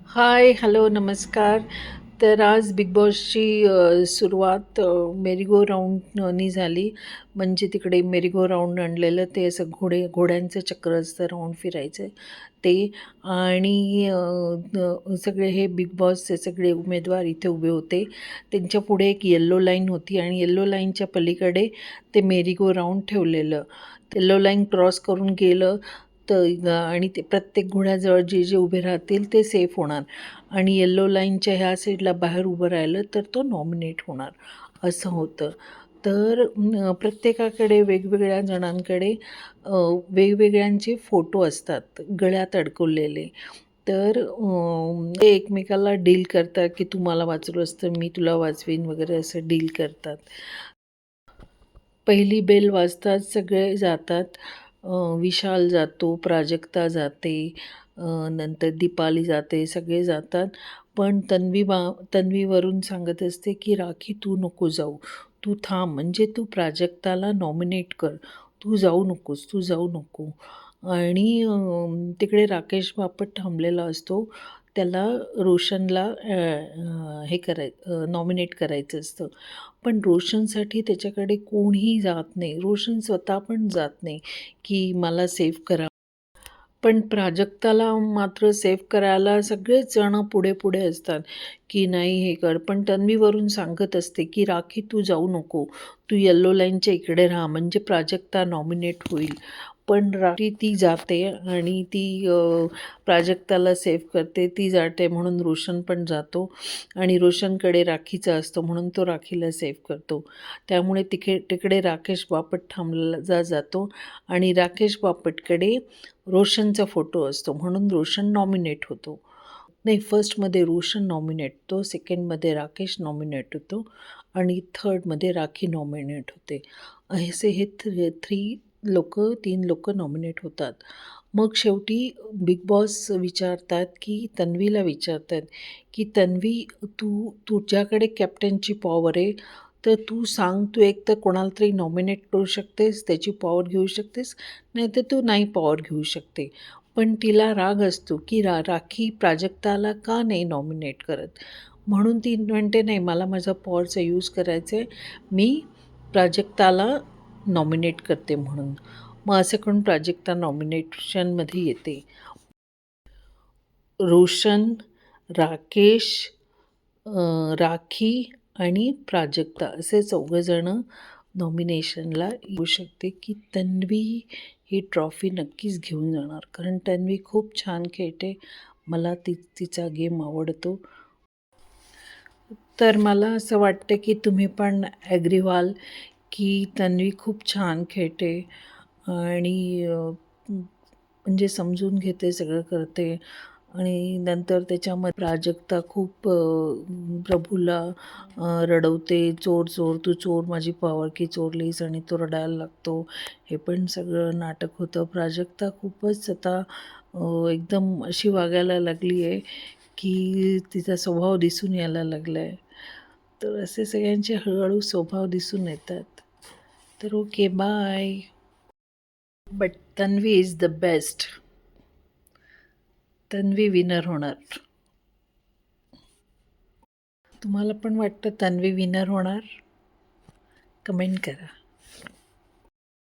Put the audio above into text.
हाय, hello, नमस्कार. तर आज बिग बॉसची सुरुवात मेरी गो राऊंडनी झाली. म्हणजे तिकडे मेरी गो राऊंड आणलेलं ते असं घोड्यांचं चक्र असतं, राऊंड फिरायचं ते. आणि सगळे हे बिग बॉसचे सगळे उमेदवार इथे उभे होते. त्यांच्या पुढे एक येल्लो लाईन होती आणि येल्लो लाईनच्या पलीकडे ते मेरी गो राऊंड ठेवलेलं. येल्लो लाईन क्रॉस करून गेलं तर आणि ते प्रत्येक घोड्याजवळ जे जे उभे राहतील ते सेफ होणार आणि येल्लो लाईनच्या ह्या साईडला बाहेर उभं राहिलं तर तो नॉमिनेट होणार, असं होतं. तर प्रत्येकाकडे वेगवेगळ्या जणांकडे वेगवेगळ्यांचे फोटो असतात गळ्यात अडकवलेले. तर ते एकमेकाला डील करतात की तू मला वाचवलंस तर मी तुला वाचवीन वगैरे असं डील करतात. पहिली बेल वाजताच सगळे जातात. विशाल जातो, प्राजक्ता जाते, नंतर दीपाली जाते, सगळे जातात. पण तन्वीवरून सांगत असते की राखी तू नको जाऊ, तू थांब, म्हणजे तू प्राजक्ताला नॉमिनेट कर, तू जाऊ नकोस, तू जाऊ नको. आणि तिकडे राकेश बापट थांबलेला असतो. त्याला रोशनला नॉमिनेट करायचं असतं. पण रोशनसाठी त्याच्याकडे कोणीही जात नाही. रोशन स्वतः पण जात नाही की मला सेव्ह करा. पण प्राजक्ताला मात्र सेव्ह करायला सगळेच जण पुढे असतात की नाही हे कर. पण तन्वीवरून सांगत असते की राखी तू जाऊ नको, तू येल्लो लाईनच्या इकडे राहा, म्हणजे प्राजक्ता नॉमिनेट होईल. पण राखी ती जाते आणि ती प्राजक्ताला सेव्ह करते. ती जाते म्हणून रोशन पण जातो आणि रोशनकडे राखीचं असतं म्हणून तो राखीला सेव्ह करतो. त्यामुळे तिकडे राकेश बापट थांबला जातो आणि राकेश बापटकडे रोशनचा फोटो असतो म्हणून रोशन नॉमिनेट होतो. नाही, फर्स्टमध्ये रोशन नॉमिनेट होतो, सेकंडमध्ये राकेश नॉमिनेट होतो आणि थर्डमध्ये राखी नॉमिनेट होते. असे हे 3 लोक नॉमिनेट होतात. मग शेवटी बिग बॉस विचारतात की तन्वीला विचारतात की तन्वी, तुझ्याकडे कॅप्टनची पॉवर आहे, तर तू सांग, तू एक तर कोणाला तरी नॉमिनेट करू शकतेस, त्याची पॉवर घेऊ शकतेस, नाहीतर तू नाही पॉवर घेऊ शकते. पण तिला राग असतो की राखी प्राजक्ताला का नाही नॉमिनेट करत. म्हणून ती म्हणते नाही, मला माझा पॉवरचा यूज करायचा आहे, मी प्राजक्ताला नॉमिनेट करते म्हणून. मग असं करून प्राजक्ता नॉमिनेशनमध्ये येते. रोशन, राकेश, राखी आणि प्राजक्ता असे 4 नॉमिनेशनला येऊ शकते की तन्वी ही ट्रॉफी नक्कीच घेऊन जाणार. कारण तन्वी खूप छान खेळते, मला तिचा गेम आवडतो. तर मला असं वाटतं की तुम्ही पण ॲग्री व्हाल की तन्वी खूप छान खेळते आणि म्हणजे समजून घेते, सगळं करते. आणि नंतर त्याच्यामध्ये प्राजक्ता खूप प्रभूला रडवते, चोर चोर, तू चोर, माझी पावरकी चोरलीस, आणि तो रडायला लागतो. हे पण सगळं नाटक होतं. प्राजक्ता खूपच आता एकदम अशी वागायला लागली आहे की तिचा स्वभाव दिसून यायला लागला आहे. तर असे सगळ्यांचे हळूहळू स्वभाव दिसून येतात. तर okay, bye. But Tanvi is the best. Tanvi winner होणार. तुम्हाला पण वाटतं तन्वी विनर होणार? कमेंट करा.